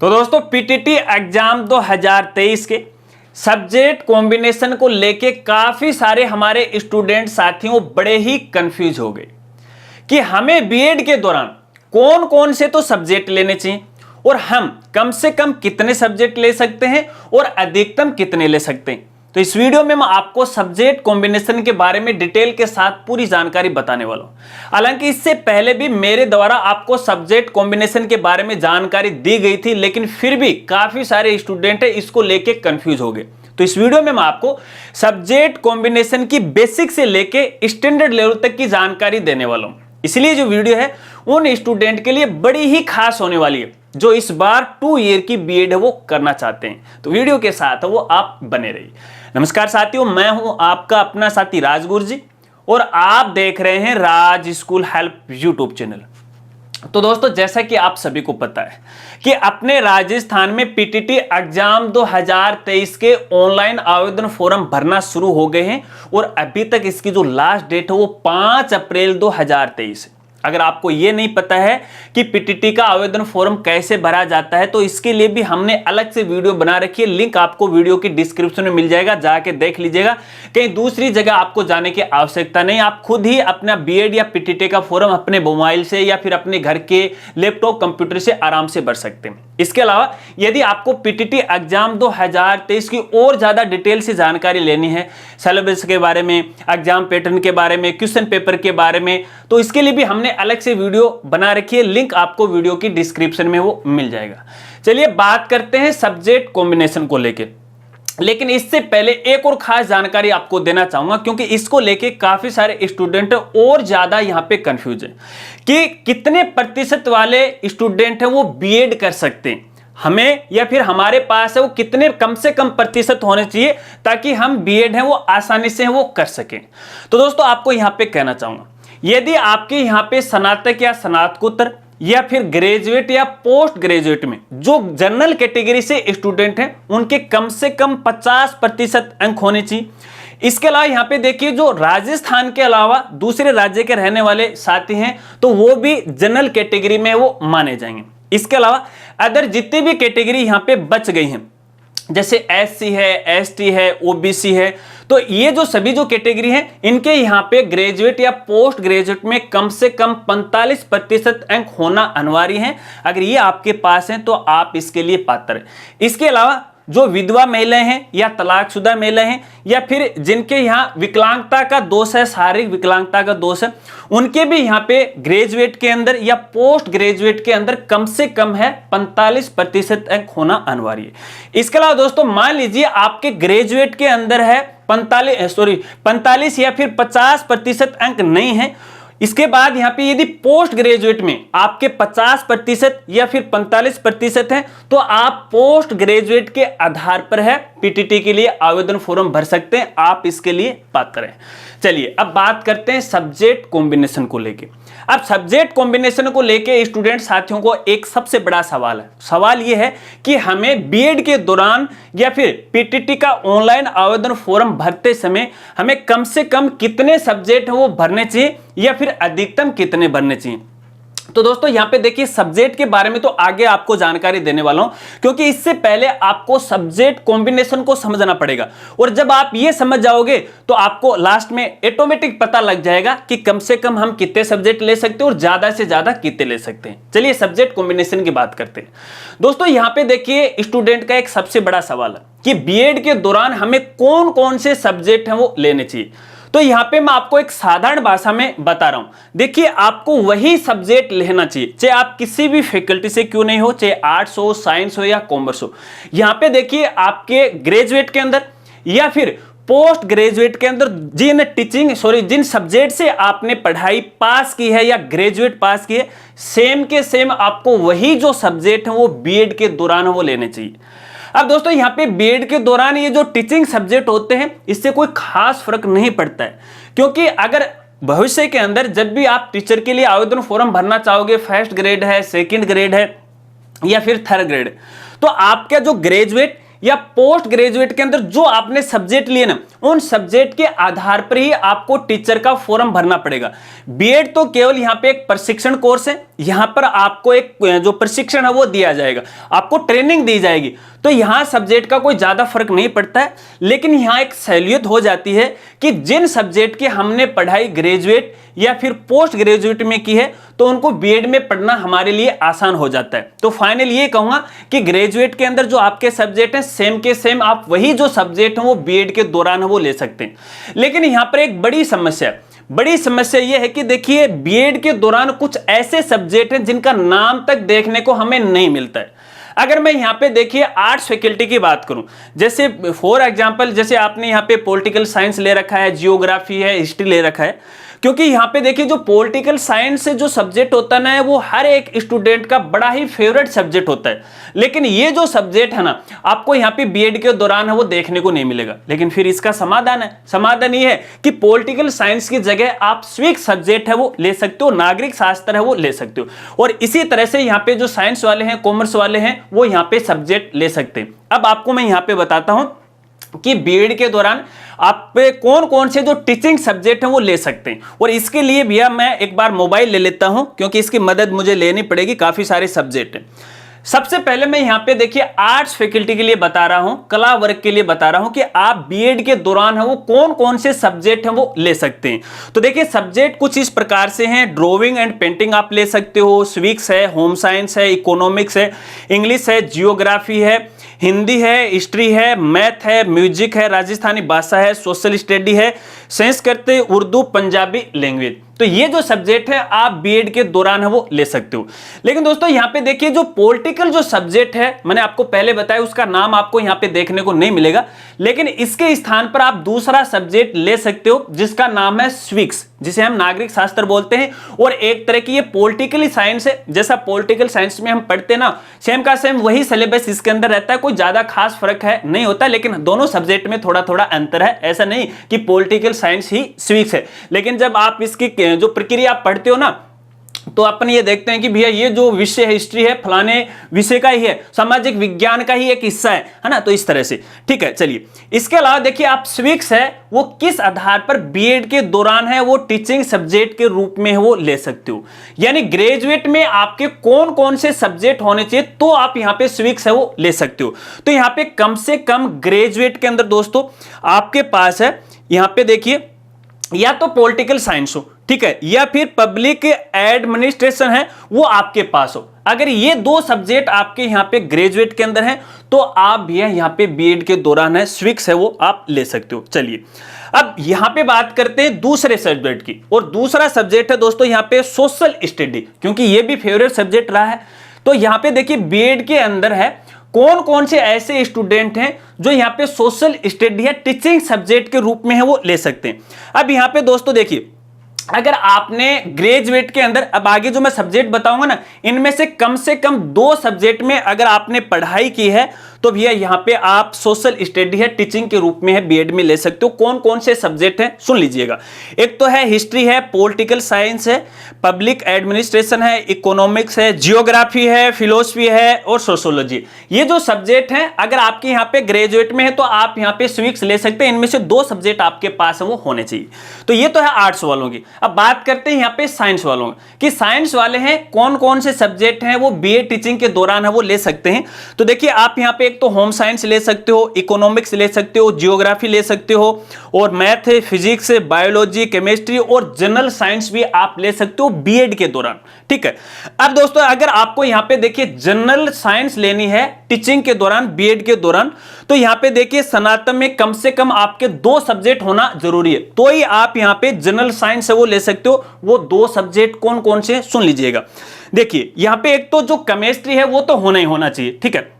तो दोस्तों PTT exam 2023 के सब्जेक्ट कॉम्बिनेशन को लेके काफी सारे हमारे स्टूडेंट साथियों बड़े ही कंफ्यूज हो गए कि हमें बीएड के दौरान कौन कौन से तो सब्जेक्ट लेने चाहिए और हम कम से कम कितने सब्जेक्ट ले सकते हैं और अधिकतम कितने ले सकते हैं। तो इस वीडियो में मैं आपको सब्जेक्ट कॉम्बिनेशन के बारे में डिटेल के साथ पूरी जानकारी बताने वाला हूं। हालांकि इससे पहले भी मेरे द्वारा आपको सब्जेक्ट कॉम्बिनेशन के बारे में जानकारी दी गई थी, लेकिन फिर भी काफी सारे स्टूडेंट है इसको लेके कंफ्यूज हो गए। तो इस वीडियो में मैं आपको सब्जेक्ट कॉम्बिनेशन की बेसिक से लेके स्टैंडर्ड लेवल तक की जानकारी देने वाला हूं। इसलिए जो वीडियो है उन स्टूडेंट के लिए बड़ी ही खास होने वाली है जो इस बार 2 ईयर की बीएड है वो करना चाहते हैं। तो वीडियो के साथ वो आप बने रहिए। नमस्कार साथियों, मैं हूं आपका अपना साथी राजगुरु जी और आप देख रहे हैं राज स्कूल हेल्प यूट्यूब चैनल। तो दोस्तों जैसा कि आप सभी को पता है कि अपने राजस्थान में पीटीटी एग्जाम 2023 के ऑनलाइन आवेदन फॉर्म भरना शुरू हो गए हैं और अभी तक इसकी जो लास्ट डेट है वो 5 अप्रैल 2023 है। अगर आपको ये नहीं पता है कि पीटीटी का आवेदन फॉर्म कैसे भरा जाता है तो इसके लिए भी हमने अलग से वीडियो बना रखी है। लिंक आपको वीडियो की डिस्क्रिप्शन में मिल जाएगा, जाके देख लीजिएगा। कहीं दूसरी जगह आपको जाने की आवश्यकता नहीं, आप खुद ही अपना बीएड या पीटीटी का फॉर्म अपने मोबाइल से या फिर अपने घर के लैपटॉप कंप्यूटर से आराम से भर सकते हैं। इसके अलावा यदि आपको पीटीटी एग्जाम 2023 की और ज्यादा डिटेल से जानकारी लेनी है, सिलेबस के बारे में, एग्जाम पैटर्न के बारे में, क्वेश्चन पेपर के बारे में, तो इसके लिए भी हमने अलग से वीडियो बना रखी है। लिंक आपको वीडियो की डिस्क्रिप्शन में वो मिल जाएगा। चलिए बात करते हैं सब्जेक्ट कॉम्बिनेशन को लेके। लेकिन इससे पहले एक और खास जानकारी आपको देना चाहूंगा क्योंकि इसको लेके काफी सारे स्टूडेंट और ज्यादा यहां पे कंफ्यूज है कि कितने प्रतिशत वाले स्टूडेंट हैं वो बीएड कर सकते हैं हमें, या फिर हमारे पास है वो कितने कम से कम प्रतिशत होने चाहिए ताकि हम बीएड है वो आसानी से वो कर सकें। तो दोस्तों आपको यहां पे कहना चाहूंगा, यदि आपके यहां पे स्नातक या स्नातकोत्तर या फिर ग्रेजुएट या पोस्ट ग्रेजुएट में जो जनरल कैटेगरी से स्टूडेंट हैं उनके कम से कम 50% अंक होने चाहिए। इसके अलावा यहां पे देखिए जो राजस्थान के अलावा दूसरे राज्य के रहने वाले साथी हैं तो वो भी जनरल कैटेगरी में वो माने जाएंगे। इसके अलावा अदर जितनी भी कैटेगरी यहां पे बच गई हैं जैसे एससी है, एसटी है, ओबीसी है, तो ये जो सभी जो कैटेगरी हैं इनके यहाँ पे ग्रेजुएट या पोस्ट ग्रेजुएट में कम से कम 45% अंक होना अनिवार्य है। अगर ये आपके पास है तो आप इसके लिए पात्र हैं। इसके अलावा जो विधवा महिलाएं हैं या तलाकशुदा महिलाएं हैं या फिर जिनके यहाँ विकलांगता का दोष है, शारीरिक विकलांगता का दोष है, उनके भी यहाँ पे ग्रेजुएट के अंदर या पोस्ट ग्रेजुएट के अंदर कम से कम है 45% अंक होना अनिवार्य है। इसके अलावा दोस्तों मान लीजिए आपके ग्रेजुएट के अंदर है 45 या फिर 50% अंक नहीं है, इसके बाद यहां पे यदि पोस्ट ग्रेजुएट में आपके 50% या फिर 45% है तो आप पोस्ट ग्रेजुएट के आधार पर है पीटीटी के लिए आवेदन फॉर्म भर सकते हैं, आप इसके लिए पात्र हैं। चलिए अब बात करते हैं सब्जेक्ट कॉम्बिनेशन को लेके। अब सब्जेक्ट कॉम्बिनेशन को लेके स्टूडेंट साथियों को एक सबसे बड़ा सवाल है। सवाल यह है कि हमें बीएड के दौरान या फिर पीटीटी का ऑनलाइन आवेदन फॉर्म भरते समय हमें कम से कम कितने सब्जेक्ट वो भरने चाहिए या फिर अधिकतम कितने भरने चाहिए। तो दोस्तों यहां पे देखिए सब्जेक्ट के बारे में तो आगे आपको जानकारी देने वाला हूं क्योंकि इससे पहले आपको सब्जेक्ट कॉम्बिनेशन को समझना पड़ेगा और जब आप ये समझ जाओगे तो आपको लास्ट में ऑटोमेटिक पता लग जाएगा कि कम से कम हम कितने सब्जेक्ट ले सकते हैं और ज्यादा से ज्यादा कितने ले सकते हैं। चलिए सब्जेक्ट कॉम्बिनेशन की बात करते हैं। दोस्तों यहां पे देखिए स्टूडेंट का एक सबसे बड़ा सवाल है कि बीएड के दौरान हमें कौन कौन से सब्जेक्ट हैं वो लेने चाहिए। तो यहां पे मैं आपको एक साधारण भाषा में बता रहा हूं। देखिए आपको वही सब्जेक्ट लेना चाहिए चाहे आप किसी भी फैकल्टी से क्यों नहीं हो, चाहे आर्ट्स हो, साइंस हो या कॉमर्स हो। यहां पे देखिए आपके ग्रेजुएट के अंदर या फिर पोस्ट ग्रेजुएट के अंदर जिन सब्जेक्ट से आपने पढ़ाई पास की है या ग्रेजुएट पास की है, सेम के सेम आपको वही जो सब्जेक्ट है वो बीएड के दौरान वो लेने चाहिए। अब दोस्तों यहाँ पे बीएड के दौरान ये जो टीचिंग सब्जेक्ट होते हैं इससे कोई खास फर्क नहीं पड़ता है क्योंकि अगर भविष्य के अंदर जब भी आप टीचर के लिए आवेदन फॉर्म भरना चाहोगे, फर्स्ट ग्रेड है, सेकंड ग्रेड है या फिर थर्ड ग्रेड, तो आपका जो ग्रेजुएट या पोस्ट ग्रेजुएट के अंदर जो आपने सब्जेक्ट लिए ना उन सब्जेक्ट के आधार पर ही आपको टीचर का फॉर्म भरना पड़ेगा। बीएड तो केवल यहाँ पे एक प्रशिक्षण कोर्स है यहां पर आपको एक जो प्रशिक्षण है वो दिया जाएगा, आपको ट्रेनिंग दी जाएगी। तो यहां सब्जेक्ट का कोई ज्यादा फर्क नहीं पड़ता है, लेकिन यहां एक सहूलियत हो जाती है कि जिन सब्जेक्ट की हमने पढ़ाई ग्रेजुएट या फिर पोस्ट ग्रेजुएट में की है तो उनको बीएड में पढ़ना हमारे लिए आसान हो जाता है। तो फाइनल ये कहूंगा कि ग्रेजुएट के अंदर जो आपके सब्जेक्ट हैं सेम के सेम आप वही जो सब्जेक्ट हैं वो बीएड के दौरान वो ले सकते हैं। लेकिन यहां पर एक बड़ी समस्या यह है कि देखिए बीएड के दौरान कुछ ऐसे सब्जेक्ट हैं जिनका नाम तक देखने को हमें नहीं मिलता है। अगर मैं यहां पे देखिए आर्ट्स फैकल्टी की बात करूं, जैसे फॉर एग्जांपल जैसे आपने यहां पे पॉलिटिकल साइंस ले रखा है, जियोग्राफी है, हिस्ट्री ले रखा है, क्योंकि यहां पे देखिए जो पॉलिटिकल साइंस से जो सब्जेक्ट होता है ना वो हर एक स्टूडेंट का बड़ा ही फेवरेट सब्जेक्ट होता है। लेकिन ये जो सब्जेक्ट है ना आपको यहां पे बीएड के दौरान है वो देखने को नहीं मिलेगा। लेकिन फिर इसका समाधान ये है कि पॉलिटिकल साइंस की जगह आप स्विक सब्जेक्ट है वो ले सकते हो, नागरिक शास्त्र है वो ले सकते हो। और इसी तरह से यहां पे जो साइंस वाले हैं, कॉमर्स वाले हैं, वो यहां पे सब्जेक्ट ले सकते हैं। अब आपको मैं यहां पे बताता हूं कि बीएड के दौरान आप पे कौन कौन से जो टीचिंग सब्जेक्ट हैं वो ले सकते हैं। और इसके लिए भैया मैं एक बार मोबाइल ले लेता हूं क्योंकि इसकी मदद मुझे लेनी पड़ेगी, काफी सारे सब्जेक्ट हैं। सबसे पहले मैं यहां पे देखिए आर्ट्स फैकल्टी के लिए बता रहा हूं, कला वर्ग के लिए बता रहा हूं कि आप बीएड के दौरान है वो कौन कौन से सब्जेक्ट हैं वो ले सकते हैं। तो देखिए सब्जेक्ट कुछ इस प्रकार से हैं, ड्राइंग एंड पेंटिंग आप ले सकते हो, सिविक्स है, होम साइंस है, इकोनॉमिक्स है, इंग्लिश है, जियोग्राफी है, हिंदी है, हिस्ट्री है, मैथ है, म्यूजिक है, राजस्थानी भाषा है, सोशल स्टडी है, संस्कृत, उर्दू, पंजाबी लैंग्वेज। तो ये जो सब्जेक्ट है आप बीएड के दौरान है वो ले सकते हो। लेकिन दोस्तों यहां पे देखिए जो पॉलिटिकल जो सब्जेक्ट है मैंने आपको पहले बताया उसका नाम आपको यहां पे देखने को नहीं मिलेगा, लेकिन इसके स्थान पर आप दूसरा सब्जेक्ट ले सकते हो जिसका नाम है स्विक्स, जिसे हम नागरिक शास्त्र बोलते हैं। और एक तरह की ये पॉलिटिकल साइंस है, जैसा पॉलिटिकल साइंस में हम पढ़ते हैं ना सेम का सेम वही सिलेबस इसके अंदर रहता है, कोई ज्यादा खास फर्क है नहीं होता। लेकिन दोनों सब्जेक्ट में थोड़ा थोड़ा अंतर है, ऐसा नहीं कि पॉलिटिकल साइंस ही स्विक्स है। लेकिन जब आप इसकी जो प्रक्रिया आप पढ़ते हो ना तो अपन ये देखते हैं कि भैया ये जो विषय है हिस्ट्री है फलाने विषय का ही है, सामाजिक विज्ञान का ही एक हिस्सा है ना। तो इस तरह से ठीक है। चलिए इसके अलावा देखिए आप स्विक्स है वो किस आधार पर बीएड के दौरान है वो टीचिंग सब्जेक्ट के रूप में वो ले सकते हो, यानी ग्रेजुएट में आपके कौन कौन से सब्जेक्ट होने चाहिए तो आप यहां पे स्विक्स है वो ले सकते हो। तो यहां पे कम से कम ग्रेजुएट के अंदर दोस्तों आपके पास है यहां पे देखिए या तो पॉलिटिकल साइंस हो, ठीक है, या फिर पब्लिक एडमिनिस्ट्रेशन है वो आपके पास हो। अगर ये दो सब्जेक्ट आपके यहां पे ग्रेजुएट के अंदर हैं तो आप भी यहां पे बीएड के दौरान है स्विक्स है वो आप ले सकते हो। चलिए अब यहां पे बात करते हैं दूसरे सब्जेक्ट की, और दूसरा सब्जेक्ट है दोस्तों यहां पे सोशल स्टडी, क्योंकि ये भी फेवरेट सब्जेक्ट रहा है। तो यहां पे देखिए बीएड के अंदर है कौन कौन से ऐसे स्टूडेंट हैं जो यहां पे सोशल स्टडी है टीचिंग सब्जेक्ट के रूप में है वो ले सकते हैं। अब यहां पे दोस्तों देखिए अगर आपने ग्रेजुएट के अंदर, अब आगे जो मैं सब्जेक्ट बताऊंगा ना इनमें से कम 2 सब्जेक्ट में अगर आपने पढ़ाई की है तो भैया यहां पे आप सोशल स्टडी है टीचिंग के रूप में है बीएड में ले सकते हो। कौन कौन से सब्जेक्ट हैं सुन लीजिएगा। एक तो है हिस्ट्री है, पॉलिटिकल साइंस है, पब्लिक एडमिनिस्ट्रेशन है, इकोनॉमिक्स है, जियोग्राफी है, फिलोसफी है और सोशियोलॉजी। ये जो सब्जेक्ट हैं अगर आपके यहाँ पे ग्रेजुएट में है तो आप यहाँ पे स्विक्स ले सकते हैं। इनमें से 2 सब्जेक्ट आपके पास है वो होने चाहिए। तो ये तो है आर्ट्स वालों की। अब बात करते हैं यहाँ पे साइंस वालों की, साइंस वाले हैं कौन कौन से सब्जेक्ट हैं वो बीएड टीचिंग के दौरान है वो ले सकते हैं। तो देखिए आप यहाँ पे एक तो होम साइंस ले सकते हो, इकोनॉमिक्स ले सकते हो, जियोग्राफी ले सकते हो, और मैथ है, फिजिक्स है, बायोलॉजी, केमिस्ट्री और जनरल साइंस भी आप ले सकते हो बीएड के दौरान, ठीक है। अब दोस्तों अगर आपको यहाँ पे देखिए जनरल साइंस लेनी है टीचिंग के दौरान बीएड के दौरान तो यहाँ पे देखिए स्नातक में कम से कम आपके 2 सब्जेक्ट होना जरूरी है, तो ही आप यहाँ पे जनरल साइंस है वो ले सकते हो। वो 2 सब्जेक्ट कौन कौन से सुन लीजिएगा। देखिए यहाँ पे एक तो जो केमिस्ट्री है वो तो होना ही होना चाहिए, ठीक है।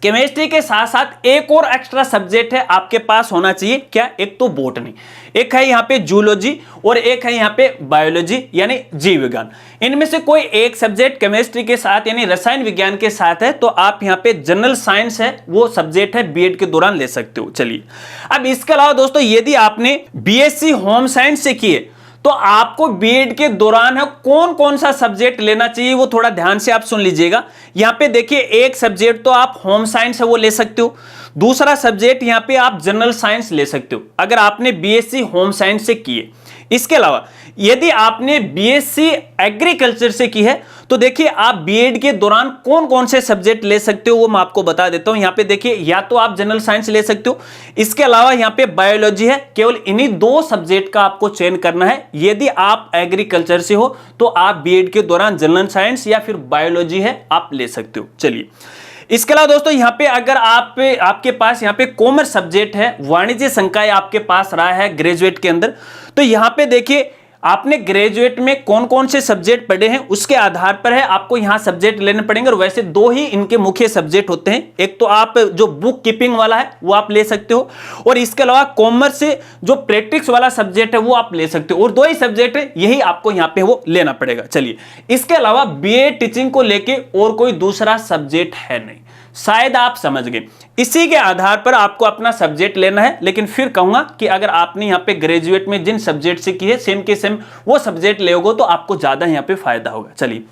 केमिस्ट्री के साथ साथ एक और एक्स्ट्रा सब्जेक्ट है आपके पास होना चाहिए, क्या? एक तो बॉटनी, एक है यहाँ पे जूलॉजी और एक है यहाँ पे बायोलॉजी यानी जीव विज्ञान। इनमें से कोई एक सब्जेक्ट केमिस्ट्री के साथ यानी रसायन विज्ञान के साथ है तो आप यहाँ पे जनरल साइंस है वो सब्जेक्ट है बीएड के दौरान ले सकते हो। चलिए अब इसके अलावा दोस्तों यदि आपने बीएससी होम साइंस से किए तो आपको बीएड के दौरान है कौन कौन सा सब्जेक्ट लेना चाहिए वो थोड़ा ध्यान से आप सुन लीजिएगा। यहां पे देखिए एक सब्जेक्ट तो आप होम साइंस है वो ले सकते हो, दूसरा सब्जेक्ट यहां पे आप जनरल साइंस ले सकते हो अगर आपने बीएससी होम साइंस से किए। इसके अलावा यदि आपने बीएससी एग्रीकल्चर से की है तो देखिए आप बीएड के दौरान कौन कौन से सब्जेक्ट ले सकते हो वो मैं आपको बता देता हूं। यहां पे देखिए या तो आप जनरल साइंस ले सकते हो, इसके अलावा यहां पे बायोलॉजी है। केवल इन्हीं दो सब्जेक्ट का आपको चयन करना है। यदि आप एग्रीकल्चर से हो तो आप बीएड के दौरान जनरल साइंस या फिर बायोलॉजी है आप ले सकते हो। चलिए, इसके अलावा दोस्तों यहां पे अगर आपके पास यहां पे कॉमर्स सब्जेक्ट है, वाणिज्य संकाय आपके पास रहा है ग्रेजुएट के अंदर, तो यहां पे देखिए आपने ग्रेजुएट में कौन कौन से सब्जेक्ट पढ़े हैं उसके आधार पर है आपको यहां सब्जेक्ट लेने पड़ेंगे। और वैसे दो ही इनके मुख्य सब्जेक्ट होते हैं, एक तो आप जो बुक कीपिंग वाला है वो आप ले सकते हो, और इसके अलावा कॉमर्स से जो प्रैक्टिस वाला सब्जेक्ट है वो आप ले सकते हो। और दो ही सब्जेक्ट है, यही आपको यहां पे वो लेना पड़ेगा। चलिए, इसके अलावा बीए टीचिंग को लेके और कोई दूसरा सब्जेक्ट है नहीं, शायद आप समझ गए। इसी के आधार पर आपको अपना सब्जेक्ट लेना है। लेकिन फिर कहूंगा कि अगर आपने यहां पे ग्रेजुएट में जिन सब्जेक्ट से की है सेम के सेम वो सब्जेक्ट लेोगे तो आपको ज्यादा यहां पे फायदा होगा। चलिए,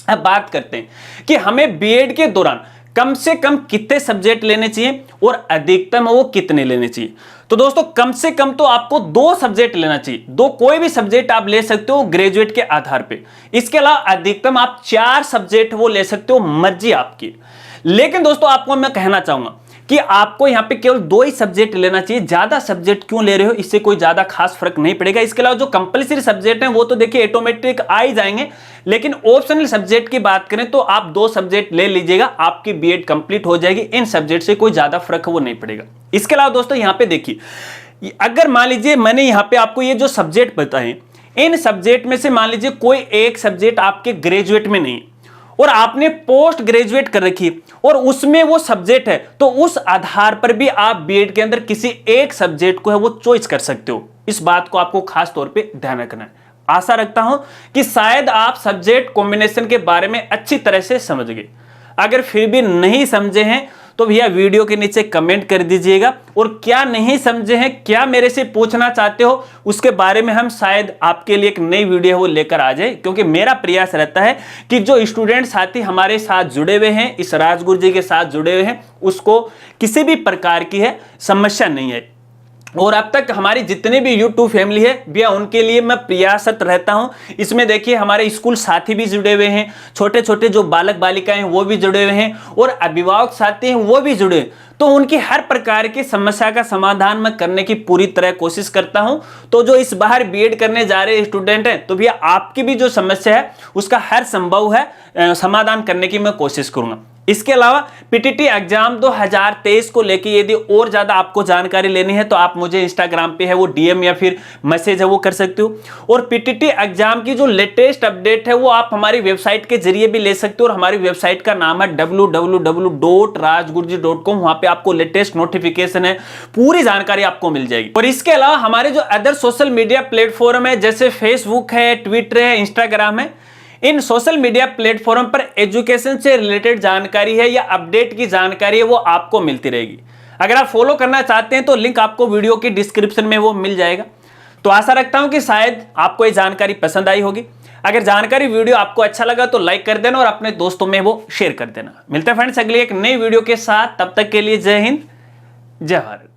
अब बात करते हैं कि हमें बीएड के दौरान कम से कम कितने सब्जेक्ट लेने चाहिए और अधिकतम वो कितने लेने चाहिए। तो दोस्तों कम से कम तो आपको 2 सब्जेक्ट लेना चाहिए। दो कोई भी सब्जेक्ट आप ले सकते हो ग्रेजुएट के आधार पे। इसके अलावा अधिकतम आप 4 सब्जेक्ट वो ले सकते हो, मर्जी आपकी। लेकिन दोस्तों आपको मैं कहना चाहूंगा कि आपको यहां पे केवल 2 ही सब्जेक्ट लेना चाहिए। ज्यादा सब्जेक्ट क्यों ले रहे हो, इससे कोई ज्यादा खास फर्क नहीं पड़ेगा। इसके अलावा जो कंपलसरी सब्जेक्ट हैं वो तो देखिए ऑटोमेटिक आ ही जाएंगे, लेकिन ऑप्शनल सब्जेक्ट की बात करें तो आप 2 सब्जेक्ट ले लीजिएगा, आपकी बीएड कंप्लीट हो जाएगी। इन सब्जेक्ट से कोई ज्यादा फर्क वो नहीं पड़ेगा। इसके अलावा दोस्तों यहां पे देखिए, अगर मान लीजिए मैंने यहां पे आपको ये जो सब्जेक्ट बताए, इन सब्जेक्ट में से मान लीजिए कोई एक सब्जेक्ट आपके ग्रेजुएट में नहीं और आपने पोस्ट ग्रेजुएट कर रखी और उसमें वो सब्जेक्ट है, तो उस आधार पर भी आप बीएड के अंदर किसी एक सब्जेक्ट को है वो चॉइस कर सकते हो। इस बात को आपको खास तौर पे ध्यान रखना है। आशा रखता हूं कि शायद आप सब्जेक्ट कॉम्बिनेशन के बारे में अच्छी तरह से समझ गए। अगर फिर भी नहीं समझे हैं तो भैया वीडियो के नीचे कमेंट कर दीजिएगा, और क्या नहीं समझे हैं, क्या मेरे से पूछना चाहते हो, उसके बारे में हम शायद आपके लिए एक नई वीडियो वो लेकर आ जाए। क्योंकि मेरा प्रयास रहता है कि जो स्टूडेंट साथी हमारे साथ जुड़े हुए हैं, इस राजगुरु जी के साथ जुड़े हुए हैं, उसको किसी भी प्रकार की है समस्या नहीं है। और अब तक हमारी जितने भी YouTube फैमिली है भैया उनके लिए मैं प्रयासरत रहता हूं। इसमें देखिए हमारे स्कूल साथी भी जुड़े हुए हैं, छोटे छोटे जो बालक बालिकाएं हैं वो भी जुड़े हुए हैं, और अभिभावक साथी हैं वो भी जुड़े हैं। तो उनकी हर प्रकार की समस्या का समाधान मैं करने की पूरी तरह कोशिश करता हूं। तो जो इस बार बीएड करने जा रहे स्टूडेंट हैं, तो भैया आपकी भी जो समस्या है उसका हर संभव है समाधान करने की मैं कोशिश करूंगा। इसके अलावा पीटीटी एग्जाम 2023 को लेकर यदि और ज्यादा आपको जानकारी लेनी है तो आप मुझे इंस्टाग्राम पे है वो डीएम या फिर मैसेज है वो कर सकते हो। और पीटीटी एग्जाम की जो लेटेस्ट अपडेट है वो आप हमारी वेबसाइट के जरिए भी ले सकते हो, और हमारी वेबसाइट का नाम है www.rajguruji.com। वहां पे आपको लेटेस्ट नोटिफिकेशन है, पूरी जानकारी आपको मिल जाएगी। और इसके अलावा हमारे जो अदर सोशल मीडिया प्लेटफॉर्म है जैसे फेसबुक है, ट्विटर है, इंस्टाग्राम है, इन सोशल मीडिया प्लेटफॉर्म पर एजुकेशन से रिलेटेड जानकारी है या अपडेट की जानकारी है वो आपको मिलती रहेगी। अगर आप फॉलो करना चाहते हैं तो लिंक आपको वीडियो की डिस्क्रिप्शन में वो मिल जाएगा। तो आशा रखता हूं कि शायद आपको ये जानकारी पसंद आई होगी। अगर जानकारी वीडियो आपको अच्छा लगा तो लाइक कर देना और अपने दोस्तों में वो शेयर कर देना। मिलते हैं फ्रेंड्स अगली एक नई वीडियो के साथ, तब तक के लिए जय हिंद, जय भारत।